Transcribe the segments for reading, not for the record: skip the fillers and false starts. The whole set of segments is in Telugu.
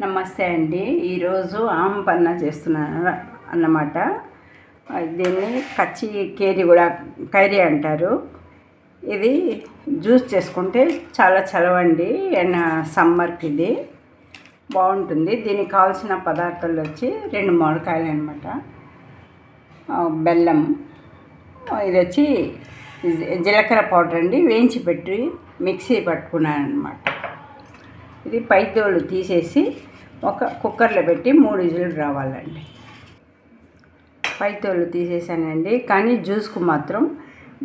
నమస్తే అండి. ఈరోజు ఆమ్ పన్నా చేస్తున్నాను అన్నమాట. దీన్ని కచ్చి కేరి కూడా కైరీ అంటారు. ఇది జ్యూస్ చేసుకుంటే చాలా చలవండి. సమ్మర్కి ఇది బాగుంటుంది. దీనికి కావాల్సిన పదార్థాలు వచ్చి 2 మామిడికాయలు అనమాట, బెల్లం, ఇది వచ్చి జీలకర్ర పౌడర్ అండి, వేయించి పెట్టి మిక్సీ పట్టుకున్నాను అనమాట. ఇది పైతోలు తీసేసి ఒక కుక్కర్లో పెట్టి 3 విజిల్లు రావాలండి. పైతోలు తీసేసానండి, కానీ జ్యూస్కు మాత్రం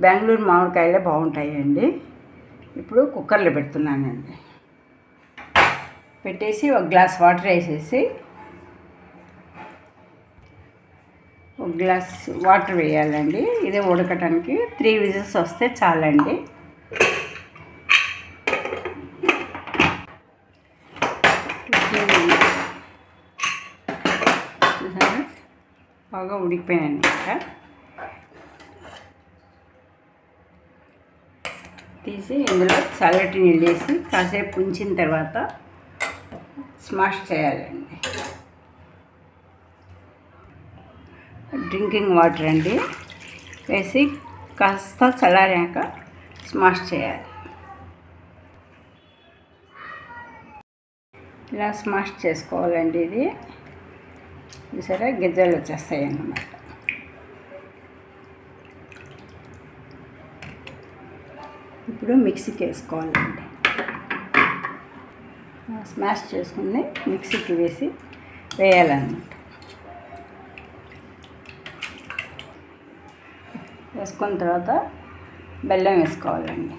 బెంగళూరు మామిడికాయలే బాగుంటాయండి. ఇప్పుడు కుక్కర్లో పెడుతున్నానండి. పెట్టేసి ఒక గ్లాస్ వాటర్ వేసేసి, ఒక గ్లాస్ వాటర్ వేయాలండి. ఇది ఉడకటానికి 3 విజిల్స్ వస్తే చాలండి. బాగా ఉడికిపోయాను అనమాట. తీసి ఇందులో చల్లటి నీళ్ళు వేసి కాసేపు ఉంచిన తర్వాత స్మాష్ చేయాలండి. డ్రింకింగ్ వాటర్ అండి వేసి కాస్త చల్లారాక స్మాష్ చేయాలి. ఇలా స్మాష్ చేసుకోవాలండి. ఇది సరే గిజ్జలు వచ్చేస్తాయి అన్నమాట. ఇప్పుడు మిక్సీకి వేసుకోవాలండి. స్మాష్ చేసుకుని మిక్సీకి వేయాలన్నమాట. వేసుకున్న తర్వాత బెల్లం వేసుకోవాలండి.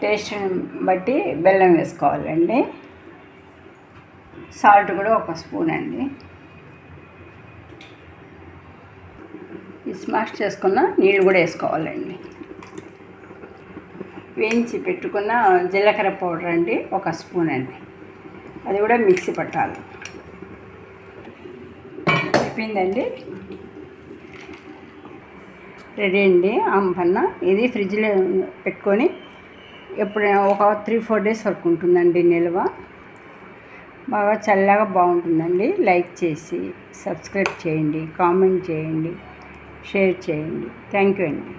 టేస్ట్ని బట్టి బెల్లం వేసుకోవాలండి. సాల్ట్ కూడా 1 స్పూన్ అండి. ఈ స్మాష్ చేసుకున్న నీళ్ళు కూడా వేసుకోవాలండి. వేయించి పెట్టుకున్న జీలకర్ర పౌడర్ అండి 1 స్పూన్ అండి, అది కూడా మిక్సీ పట్టాలి. అయిపోయిందండి, రెడీ అండి ఆమ్ పన్నా. ఇది ఫ్రిడ్జ్లో పెట్టుకొని ఎప్పుడైనా ఒక 3-4 డేస్ వరకు ఉంటుందండి నిల్వ. బాగా చల్లగా బాగుంటుందండి. లైక్ చేసి సబ్స్క్రైబ్ చేయండి, కామెంట్ చేయండి, షేర్ చేయండి. థ్యాంక్ యూ అండి.